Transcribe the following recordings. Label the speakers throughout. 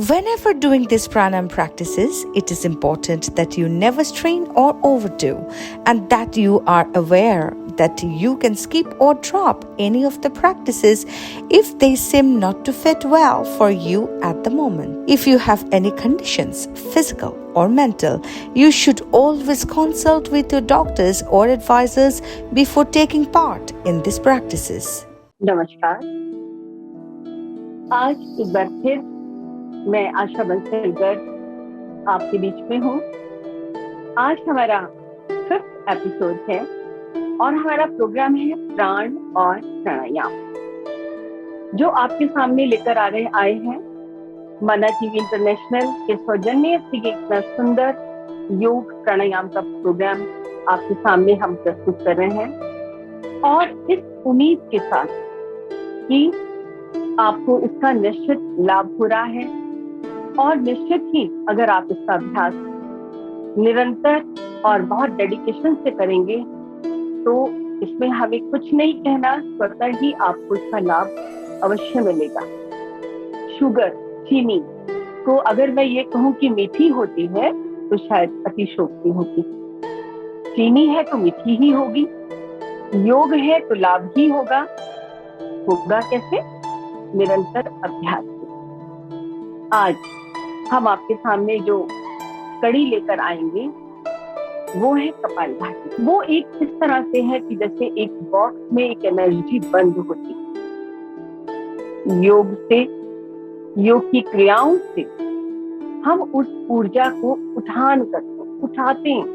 Speaker 1: Whenever doing these pranayam practices, it is important that you never strain or overdo, and that you are aware that you can skip or drop any of the practices if they seem not to fit well for you at the moment. If you have any conditions, physical or mental, you should always consult with your doctors or advisors before taking part in these practices.
Speaker 2: नमस्कार। आज एक बार फिर मैं आशा बंसलकर आपके बीच में हूँ। आज हमारा 5th एपिसोड है और हमारा प्रोग्राम है प्राण और प्राणायाम, जो आपके सामने लेकर आए हैं माना टीवी इंटरनेशनल के सौजन्य से इतना सुंदर योग प्राणायाम का प्रोग्राम आपके सामने हम प्रस्तुत कर रहे हैं, और इस उम्मीद के साथ कि आपको इसका निश्चित लाभ हो रहा है, और निश्चित ही अगर आप इसका अभ्यास निरंतर और बहुत डेडिकेशन से करेंगे तो इसमें हमें कुछ नहीं कहना, स्वतः ही आपको इसका लाभ अवश्य मिलेगा। शुगर, चीनी को अगर मैं ये कहूँ कि मीठी होती है तो शायद अतिशयोक्ति होगी। चीनी है तो मीठी ही होगी, योग है तो लाभ ही होगा। होगा कैसे? निरंतर अभ्यास से। आज हम आपके सामने जो कड़ी लेकर आएंगे वो है कपालभाति। वो एक इस तरह से है कि जैसे एक बॉक्स में एक एनर्जी बंद होती, योग से, योग की क्रियाओं से हम उस ऊर्जा को उठाते हैं,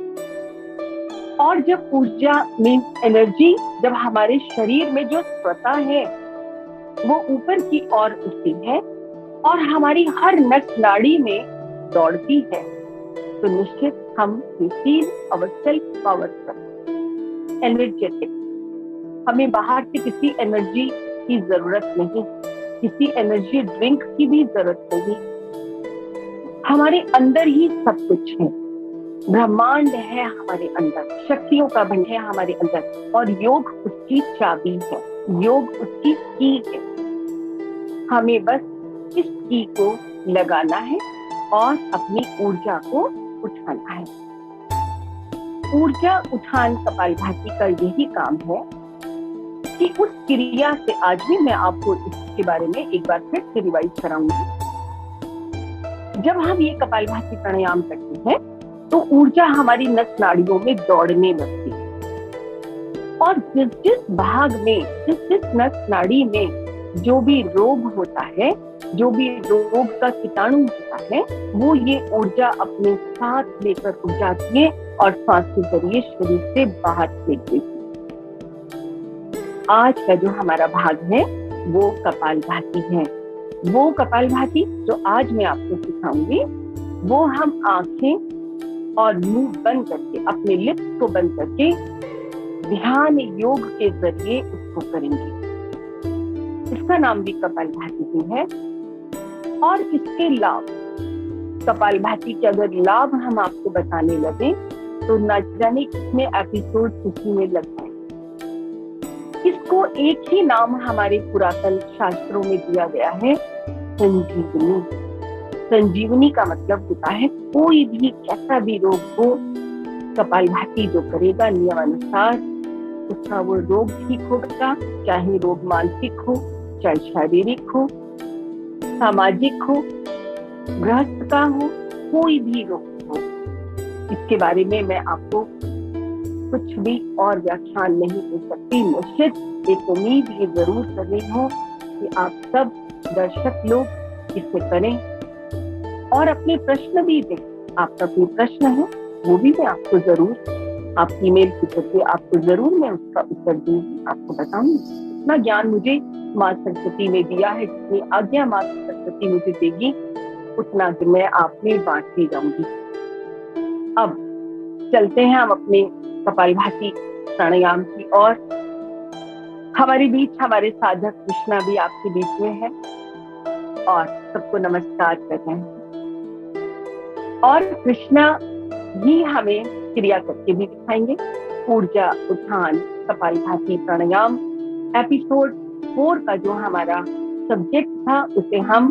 Speaker 2: और जब ऊर्जा मीन्स एनर्जी जब हमारे शरीर में जो स्वतः है वो ऊपर की ओर उठती है और हमारी हर नस नाड़ी में दौड़ती है, तो निश्चित हम फील आवरसेल्फ पावरफुल, एनर्जेटिक। हमें बाहर से किसी एनर्जी की जरूरत नहीं, किसी एनर्जी ड्रिंक की भी जरूरत नहीं। हमारे अंदर ही सब कुछ है, ब्रह्मांड है हमारे अंदर, शक्तियों का भंडार है हमारे अंदर, और योग उसकी चाबी है, योग उसकी की है। हमें बस इस की को लगाना है और अपनी ऊर्जा को उठाना है। ऊर्जा उठान कपालभाति का यही काम है कि उस क्रिया से आज भी मैं आपको इसके बारे में एक बार फिर से रिवाइज कराऊंगी। जब हम ये कपालभाति प्राणायाम करते हैं तो ऊर्जा हमारी नस नाड़ियों में दौड़ने लगती है, और जिस भाग में जिस नस नाड़ी में जो भी रोग होता है, जो भी रोग का कीटाणु होता है, वो ये ऊर्जा अपने साथ लेकर उठ जाती है और सांस के जरिए शरीर से बाहर फेंक देती है। आज का जो हमारा भाग है वो कपालभाति है। वो कपालभाति जो आज मैं आपको सिखाऊंगी वो हम आंखें और मुंह बंद करके, अपने लिप्स को बंद करके ध्यान योग के जरिए उसको करेंगे। इसका नाम भी कपालभाति ही है, और इसके लाभ, कपालभाति के अगर लाभ हम आपको बताने लगे तो न जाने कितने एपिसोड उसी में लग जाए। इसको एक ही नाम हमारे पुरातन शास्त्रों में दिया गया है, संजीवनी। संजीवनी का मतलब होता है कोई भी कैसा भी रोग हो, कपालभाति जो करेगा नियमानुसार उसका वो रोग ठीक होगा, चाहे रोग मानसिक हो, चाहे शारीरिक हो, सामाजिक हो, गृहस्थ का हो, कोई भी रोग हो। इसके बारे में मैं आपको कुछ भी और व्याख्यान नहीं दे सकती। निश्चित एक उम्मीद ये जरूर कर रही हूँ कि आप सब दर्शक लोग इसे करें और अपने प्रश्न भी दें। आपका कोई प्रश्न है वो भी मैं आपको जरूर, आप ईमेल के जरिए आपको जरूर मैं उसका उत्तर दूंगी, आपको बताऊंगी। इतना ज्ञान मुझे माँ सरस्वती ने दिया है, जितनी आज्ञा माँ सरस्वती मुझे देगी उतना कि मैं आप में बांटती जाऊंगी। अब चलते हैं हम अपने कपालभाति प्राणायाम की ओर। हमारे बीच हमारे साधक कृष्णा भी आपके बीच में है और सबको नमस्कार कर रहे हैं, और कृष्णा ही हमें क्रिया करके भी दिखाएंगे। ऊर्जा उत्थान कपालभाति प्राणायाम एपिसोड 4 का जो हमारा सब्जेक्ट था उसे हम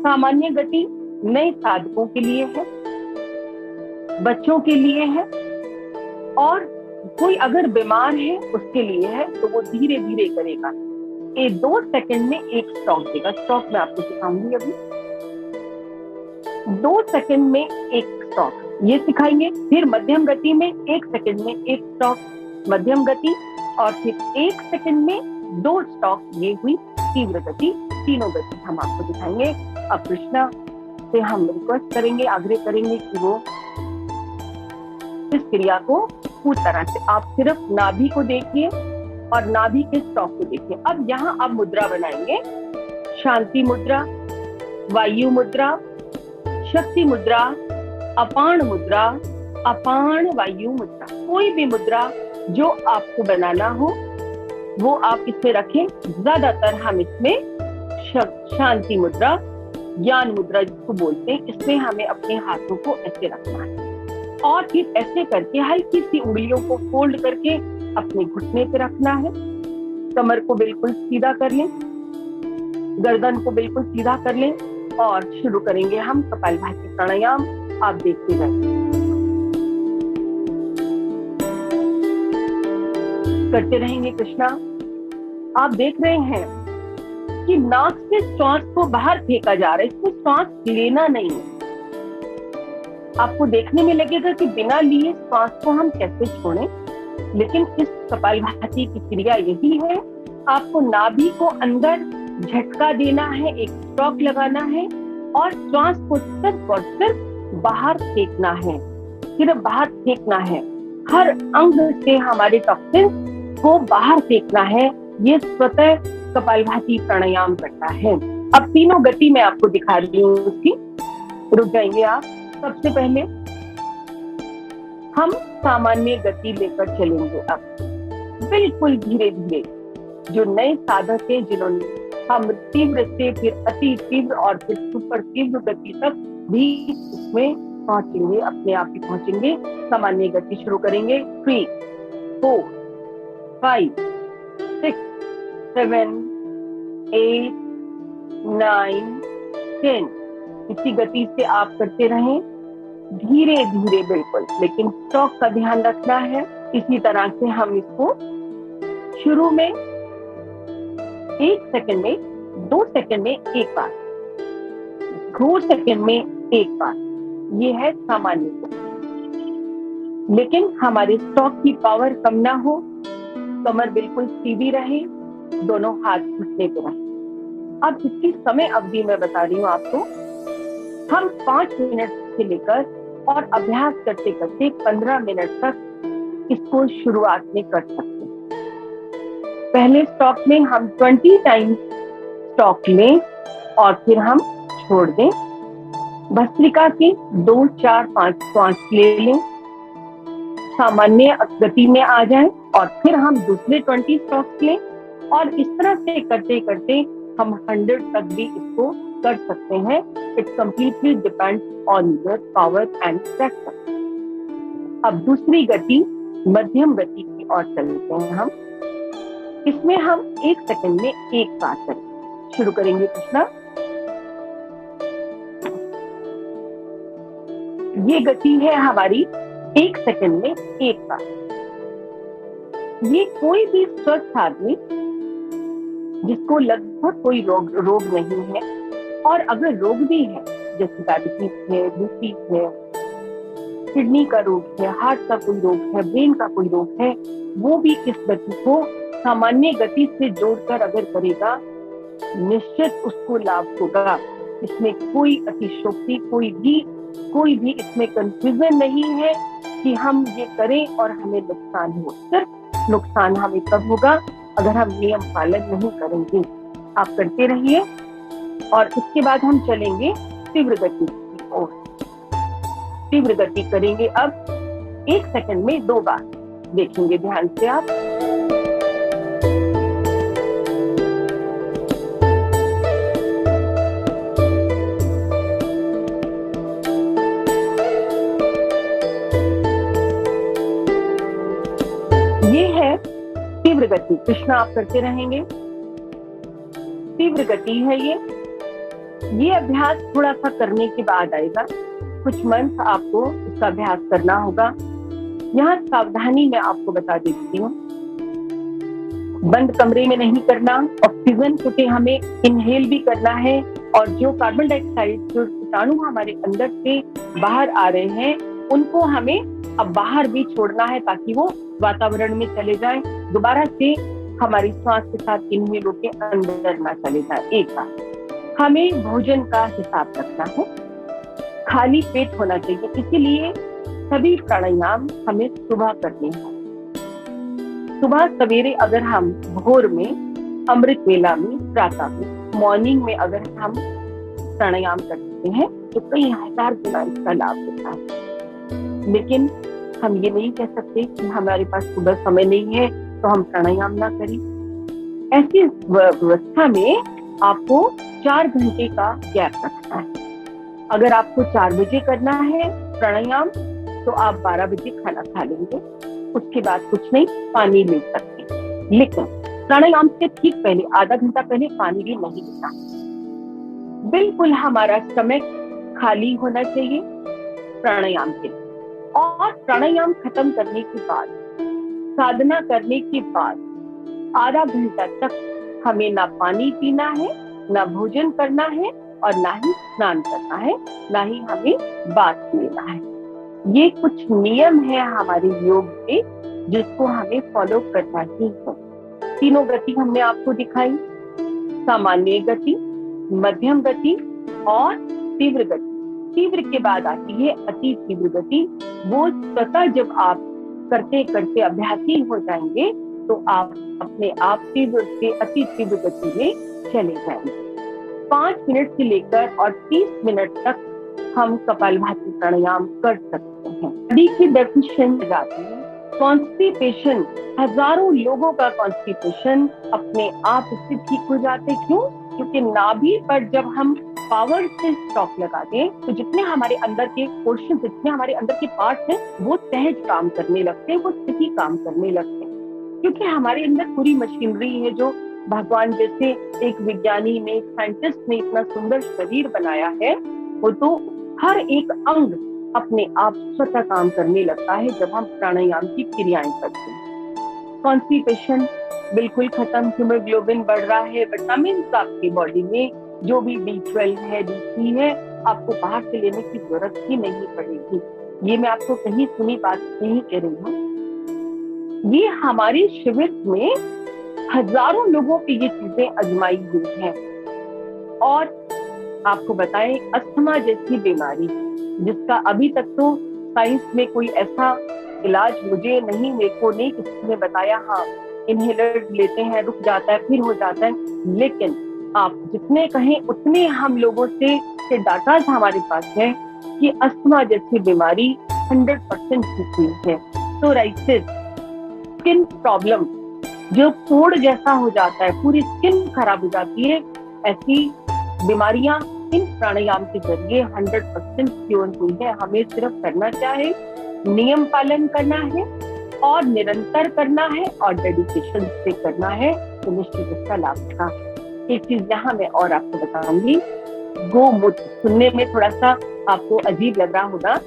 Speaker 2: सामान्य गति नए साधकों के लिए है, बच्चों के लिए है, और कोई अगर बीमार है उसके लिए है, तो वो धीरे धीरे करेगा। 2 सेकंड में एक स्टॉक देगा। स्टॉक मैं आपको सिखाऊंगी अभी। 2 सेकंड में एक स्टॉक ये सिखाएंगे। फिर मध्यम गति में 1 सेकंड में एक स्टॉक मध्यम गति, और फिर 1 सेकंड में 2 स्टॉक। ये हुई तीव्र गति। तीनों गति हम आपको दिखाएंगे। अब कृष्णा से हम रिक्वेस्ट करेंगे, आग्रह करेंगे कि वो इस क्रिया को पूरी तरह से आप सिर्फ नाभि को देखिए और नाभि के स्टॉक को देखिए। अब यहाँ आप मुद्रा बनाएंगे। शांति मुद्रा, वायु मुद्रा, शक्ति मुद्रा, अपान मुद्रा, अपान वायु मुद्रा। कोई भी मुद्रा जो आपको बनाना हो वो आप इसमें रखें। ज्यादातर हम इसमें शांति मुद्रा, ज्ञान मुद्रा जिसको बोलते हैं, इसमें हमें अपने हाथों को ऐसे रखना है और फिर ऐसे करके हल्की सी उंगलियों को फोल्ड करके अपने घुटने पे रखना है। कमर को बिल्कुल सीधा कर लें, गर्दन को बिल्कुल सीधा कर लें और शुरू करेंगे हम कपालभाति प्राणायाम। आप देखते रहें, करते रहेंगे। कृष्णा, आप देख रहे हैं कि नाक से श्वास को बाहर फेंका जा रहा है, इसमें श्वास लेना नहीं है। आपको देखने में लगेगा कि बिना लिए श्वास को हम कैसे छोड़ें, लेकिन इस कपालभाति की क्रिया यही है। आपको नाभि को अंदर झटका देना है, एक स्ट्रोक लगाना है और श्वास को सिर्फ और सिर्फ बाहर फेंकना है, सिर्फ बाहर फेंकना है। हर अंग से हमारे टॉक्सिन को बाहर फेंकना है। ये स्वतः कपालभाति प्राणायाम करता है। अब तीनों गति मैं आपको दिखा रही हूँ उसकी। रुक जाएंगे आप। सबसे पहले हम सामान्य गति लेकर चलेंगे। अब बिल्कुल धीरे धीरे। जो नए साधक हैं, जिन्होंने हम तीव्र से फिर अति तीव्र और फिर सुपर तीव्र गति तक भी इसमें पहुंचेंगे, अपने आप ही पहुंचेंगे। सामान्य गति शुरू करेंगे। 3, 4, 5, 6, 7, 8, 9, 10। इसी गति से आप करते रहें, धीरे धीरे बिल्कुल, लेकिन स्टॉक का ध्यान रखना है। इसी तरह से हम इसको शुरू में 1 सेकंड में, 2 सेकंड में एक बार, 2 सेकंड में एक बार। ये है सामान्य गति। लेकिन हमारे स्टॉक की पावर कम ना हो, कमर बिल्कुल सीधी रहे, दोनों हाथ घुटने पे रहे। अब इसकी समय अवधि मैं बता रही हूँ आपको। हम 5 मिनट से लेकर और अभ्यास करते करते 15 मिनट तक इसको शुरुआत में कर सकते हैं। पहले स्टॉक में हम 20 टाइम स्टॉक लें और फिर हम छोड़ दें। भस्त्रिका की 2, 4, 5 श्वास ले लें, सामान्य गति में आ जाएं और फिर हम दूसरे 20 स्टॉक्स लें और इस तरह से करते करते हम 100 तक भी इसको कर सकते हैं। It completely depends on your power and practice. अब दूसरी गति मध्यम गति की ओर चलते हैं हम। इसमें हम 1 सेकंड में एक बार करें। शुरू करेंगे कृष्णा। ये गति है हमारी 1 सेकंड में एक बार। ये कोई भी स्वस्थ आदमी जिसको लगभग कोई रोग नहीं है, और अगर रोग भी है जैसे डायबिटीज है, बीपी है, किडनी का रोग है, हार्ट का कोई रोग है, ब्रेन का कोई रोग है, वो भी इस गति को सामान्य गति से जोड़कर अगर करेगा, निश्चित उसको लाभ होगा। इसमें कोई अतिशयोक्ति, कोई भी इसमें कंफ्यूजन नहीं है कि हम ये करें और हमें नुकसान हो। सिर्फ नुकसान हमें तब होगा अगर हम नियम पालन नहीं करेंगे। आप करते रहिए और इसके बाद हम चलेंगे तीव्र गति की ओर। तीव्र गति करेंगे अब 1 सेकंड में 2 बार। देखेंगे ध्यान से आप। ये है तीव्र गति। कृष्णा आप करते रहेंगे। तीव्र गति है ये। ये अभ्यास थोड़ा सा करने के बाद आएगा, कुछ मंथ आपको इसका अभ्यास करना होगा। यहाँ सावधानी मैं आपको बता देती हूँ, बंद कमरे में नहीं करना, ऑक्सीजन क्योंकि हमें इनहेल भी करना है, और जो कार्बन डाइऑक्साइड जो कीटाणु हमारे अंदर से बाहर आ रहे हैं उनको हमें अब बाहर भी छोड़ना है ताकि वो वातावरण में चले जाए, दोबारा से हमारी सांस के साथ इनहेल होके अंदर ना चले जाए। एक बार हमें भोजन का हिसाब रखना है, खाली पेट होना चाहिए, इसीलिए सभी प्राणायाम हमें सुबह करने हैं। सुबह सवेरे अगर हम भोर में, अमृत वेला में, प्रातः में, मॉर्निंग में अगर हम प्राणायाम करते हैं तो कई हजार गुना इसका लाभ होता है। लेकिन हम ये नहीं कह सकते कि हमारे पास सुबह समय नहीं है तो हम प्राणायाम ना करें। ऐसी व्यवस्था में आपको 4 घंटे का गैप रखना है। अगर आपको 4 बजे करना है प्राणायाम तो आप 12 बजे खाना खा लेंगे, उसके बाद कुछ नहीं, पानी ले सकते। लेकिन प्राणायाम से ठीक पहले आधा घंटा पहले पानी भी नहीं लेना। बिल्कुल हमारा स्टमक खाली होना चाहिए प्राणायाम के लिए। और प्राणायाम खत्म करने के बाद, साधना करने के बाद आधा घंटा तक हमें ना पानी पीना है, ना भोजन करना है, और ना ही स्नान करना है, ना ही हमें बात लेना है। ये कुछ नियम है हमारे योग के जिसको हमें फॉलो करना ही है। तीनों गति हमने आपको दिखाई, सामान्य गति, मध्यम गति और तीव्र गति। तीव्र के बाद आती है अति तीव्र गति। वो स्वतः जब आप करते करते अभ्यासी हो जाएंगे तो आप अपने आप तीव्र से अति तीव्र गति में चले जाएंगे। 5 मिनट से लेकर और 30 मिनट तक हम कपालभाति प्राणायाम कर सकते हैं। बॉडी की डेफिशिएंसी जाती है, कॉन्स्टिपेशन, हजारों लोगों का कॉन्स्टिपेशन अपने आप से ठीक हो जाते। क्यों? क्योंकि नाभि पर जब हम पावर से स्टॉक लगा दें तो जितने हमारे अंदर के पोर्शन, जितने हमारे अंदर के पार्ट्स हैं वो सहज काम करने लगते हैं, वो स्थिति काम करने लगते हैं। क्योंकि हमारे अंदर पूरी मशीनरी है जो भगवान जैसे एक विज्ञानी ने, एक साइंटिस्ट ने इतना सुंदर शरीर बनाया है, वो तो हर एक अंग अपने आप स्वतः काम करने लगता है जब हम प्राणायाम की क्रियाएं करते हैं। कॉन्स्टिपेशन बिल्कुल खत्म, हीमोग्लोबिन बढ़ रहा है, विटामिन आपकी बॉडी में जो भी B12 है, D3 है, आपको बाहर से लेने की जरूरत ही नहीं पड़ेगी। ये मैं आपको कहीं सुनी बात नहीं कह रही हूँ। ये हमारे शिविर में हजारों लोगों पे ये चीजें आजमाई हुई हैं। और आपको बताएं, अस्थमा जैसी बीमारी जिसका अभी तक तो साइंस में कोई ऐसा इलाज मुझे नहीं, मेरे को नहीं किसी ने बताया। हाँ, इनहेलर लेते हैं, रुक जाता है, फिर हो जाता है, लेकिन आप जितने कहें उतने हम लोगों से डाटा हमारे पास है कि अस्थमा जैसी बीमारी 100% ठीक हुई है। सोराइसिस, स्किन प्रॉब्लम, जो कोड़ जैसा हो जाता है, पूरी स्किन खराब हो जाती है, ऐसी बीमारियां इन प्राणायाम के जरिए 100% क्योर हुई है। हमें सिर्फ करना क्या है, नियम पालन करना है और निरंतर करना है और डेडिकेशन से करना है, तो निश्चित इसका लाभ होगा। एक चीज यहाँ मैं और आपको बताऊंगी, गोमूत्र सुनने में थोड़ा सा आपको अजीब लग रहा होगा।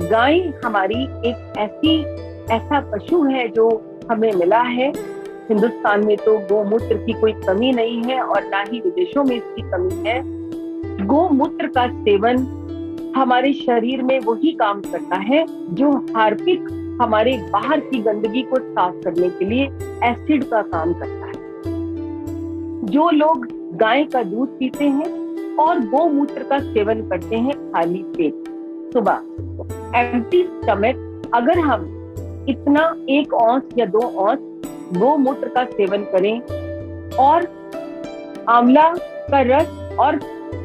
Speaker 2: गाय हमारी एक ऐसा पशु है जो हमें मिला है। हिंदुस्तान में तो गोमूत्र की कोई कमी नहीं है और ना ही विदेशों में इसकी कमी है। गोमूत्र का सेवन हमारे शरीर में वही काम करता है जो हार्पिक हमारे बाहर की गंदगी को साफ करने के लिए एसिड का काम करता है। जो लोग गाय का दूध पीते हैं और गोमूत्र का सेवन करते हैं खाली पेट सुबह एम्प्टी स्टमक, अगर हम इतना 1 औंस या 2 औंस गोमूत्र का सेवन करें और आंवला का रस और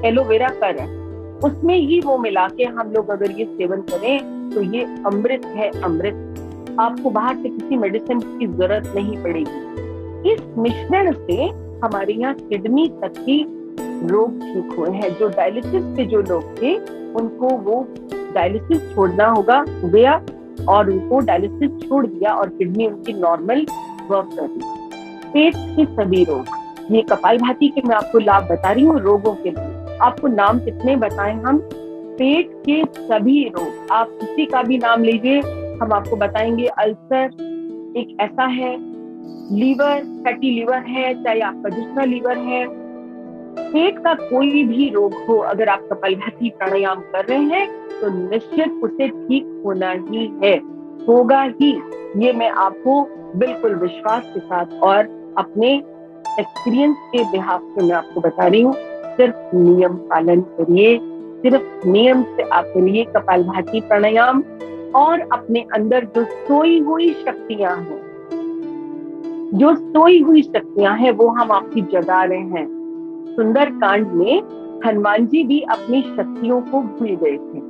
Speaker 2: एलोवेरा का रस, उसमें ही वो मिला के हम लोग अगर ये सेवन करें तो ये अमृत है, अमृत। आपको बाहर से किसी मेडिसिन की जरूरत नहीं पड़ेगी। इस मिश्रण से हमारे यहाँ किडनी तक की रोग ठीक हुए हैं। जो डायलिसिस पे जो लोग थे उनको वो डायलिसिस छोड़ना हो गया और उनको डायलिसिस छोड़ दिया और किडनी उनकी नॉर्मल वर्क कर दी। पेट के सभी रोग, ये कपालभाति के मैं आपको लाभ बता रही हूँ रोगों के लिए। आपको नाम कितने बताएं हम? पेट के सभी रोग, आप किसी का भी नाम लीजिए, हम आपको बताएंगे। अल्सर एक ऐसा है, लीवर, फैटी लीवर है, चाहे आपका दूसरा लीवर है, पेट का कोई भी रोग हो, अगर आप कपालभाति प्राणायाम कर रहे हैं तो निश्चित उसे ठीक होना ही है, होगा ही। ये मैं आपको बिल्कुल विश्वास के साथ और अपने एक्सपीरियंस के बिहाफ से मैं आपको बता रही हूँ। सिर्फ नियम पालन करिए, सिर्फ नियम से आप करिए कपालभाति प्राणायाम, और अपने अंदर जो सोई हुई शक्तियां हैं, जो सोई हुई शक्तियां हैं वो हम आपकी जगा रहे हैं। सुंदर कांड में हनुमान जी भी अपनी शक्तियों को भूल गए थे,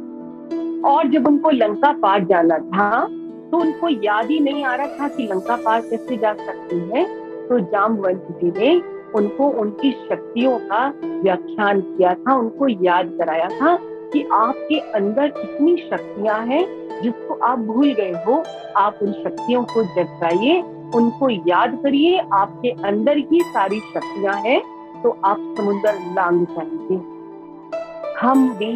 Speaker 2: और जब उनको लंका पार जाना था तो उनको याद ही नहीं आ रहा था कि लंका पार कैसे जा सकती है। तो जामवंत जी ने उनको उनकी शक्तियों का व्याख्यान किया था, उनको याद कराया था कि आपके अंदर कितनी शक्तियां हैं जिसको आप भूल गए हो। आप उन शक्तियों को जगाइए, उनको याद करिए, आपके अंदर ही सारी शक्तियां हैं, तो आप समुद्र लांघ जाएंगे। हम भी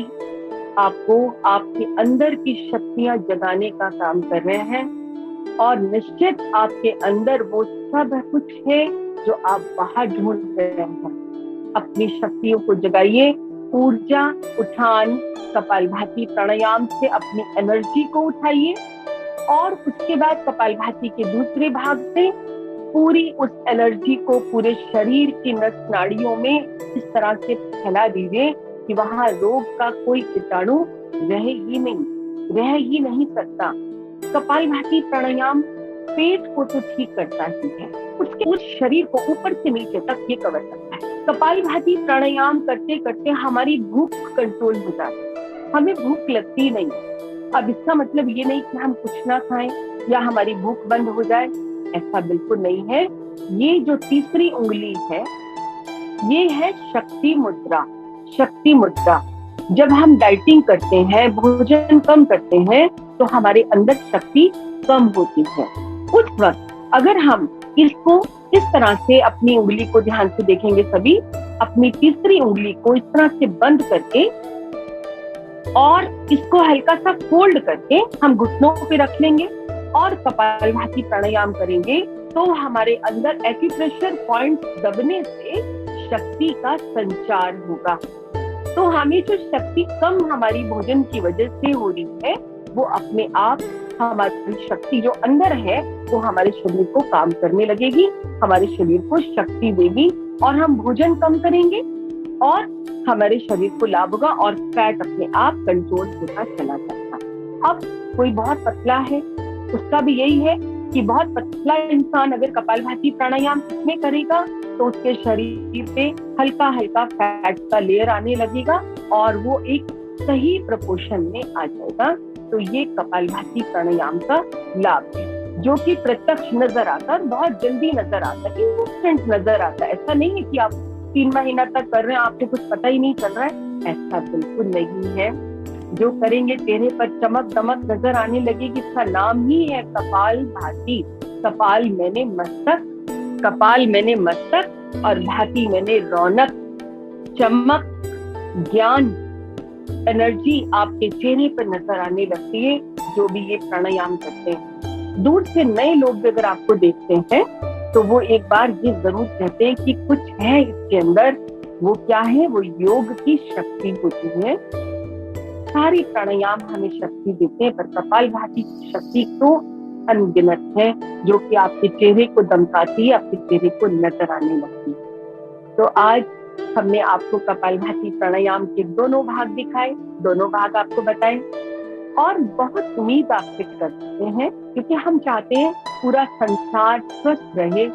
Speaker 2: आपको आपके अंदर की शक्तियां जगाने का काम कर रहे हैं, और निश्चित आपके अंदर वो सब कुछ है जो आप बाहर ढूंढ रहे हैं। अपनी शक्तियों को जगाइए, ऊर्जा उठान कपालभाति प्राणायाम से अपनी एनर्जी को उठाइए, और उसके बाद कपालभाति के दूसरे भाग से पूरी उस एनर्जी को पूरे शरीर की नस नाड़ियों में इस तरह से फैला दीजिए कि वहां रोग का कोई कीटाणु रह ही नहीं सकता। कपालभाति प्राणायाम पेट को तो ठीक करता ही है, उसके उस शरीर को ऊपर से नीचे तक ये कवर करता है। कपालभाति प्राणायाम करते करते हमारी भूख कंट्रोल हो जाती है, हमें भूख लगती नहीं। अब इसका मतलब ये नहीं कि हम कुछ ना खाएं या हमारी भूख बंद हो जाए, ऐसा बिल्कुल नहीं है। ये जो तीसरी उंगली है, ये है शक्ति मुद्रा। शक्ति मुद्रा, जब हम डाइटिंग करते हैं, भोजन कम करते हैं, तो हमारे अंदर शक्ति कम होती है। उस वक्त अगर हम इसको इस तरह से अपनी उंगली को ध्यान से देखेंगे, सभी अपनी तीसरी उंगली को इस तरह से बंद करके और इसको हल्का सा फोल्ड करके हम घुटनों पे रख लेंगे और कपालभाति प्राणायाम करेंगे, तो हमारे अंदर एक्यूप्रेशर पॉइंट दबने से शक्ति का संचार होगा। तो हमें जो शक्ति कम हमारी भोजन की वजह से हो रही है, वो अपने आप हमारी शक्ति जो अंदर है वो हमारे शरीर को काम करने लगेगी, हमारे शरीर को शक्ति देगी, और हम भोजन कम करेंगे और हमारे शरीर को लाभ होगा और फैट अपने आप कंट्रोल होता चला जाएगा। अब कोई बहुत पतला है, उसका भी यही है कि बहुत पतला इंसान अगर कपालभाति प्राणायाम इसमें करेगा तो उसके शरीर पे हल्का हल्का फैट का लेयर आने लगेगा और वो एक सही प्रपोर्शन में आ जाएगा। तो ये कपालभाति प्राणायाम का लाभ है, जो कि प्रत्यक्ष नजर आता है, बहुत जल्दी नजर आता है, इंस्टेंट नजर आता है। ऐसा नहीं है कि आप 3 महीना तक कर रहे हैं, आपको कुछ पता ही नहीं चल रहा है, ऐसा बिल्कुल नहीं है। जो करेंगे चेहरे पर चमक दमक नजर आने लगेगी। इसका नाम ही है कपालभाति। कपाल मैंने मस्तक, कपाल मैंने मस्तक और भाति मैंने रौनक, चमक, ज्ञान, एनर्जी आपके चेहरे पर नजर आने लगती है जो भी ये प्राणायाम करते हैं। दूर से नए लोग भी अगर आपको देखते हैं तो वो एक बार ये जरूर कहते हैं कि कुछ है इसके अंदर। वो क्या है? वो योग की शक्ति होती है। सारी प्राणायाम हमें शक्ति देते हैं, पर कपालभाति की शक्ति तो अनगिनत है, जो कि आपके चेहरे को दमकाती है, आपके चेहरे को नजर आने लगती है। तो आज हमने आपको कपालभाति प्राणायाम के दोनों भाग दिखाए, दोनों भाग आपको बताए, और बहुत उम्मीद आपसे करते हैं, क्योंकि हम चाहते हैं पूरा संसार स्वस्थ रहे,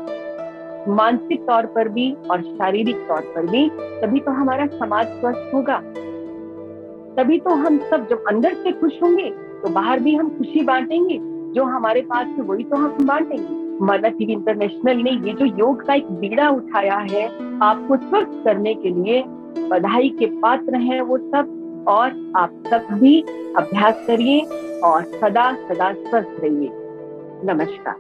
Speaker 2: मानसिक तौर पर भी और शारीरिक तौर पर भी। तभी तो हमारा समाज स्वस्थ होगा, तभी तो हम सब जब अंदर से खुश होंगे तो बाहर भी हम खुशी बांटेंगे। जो हमारे पास है वही तो हम बांटेंगे। माना टीवी इंटरनेशनल ने ये जो योग का एक बीड़ा उठाया है आपको स्वस्थ करने के लिए, बधाई के पात्र हैं वो सब। और आप सब भी अभ्यास करिए और सदा सदा स्वस्थ रहिए। नमस्कार।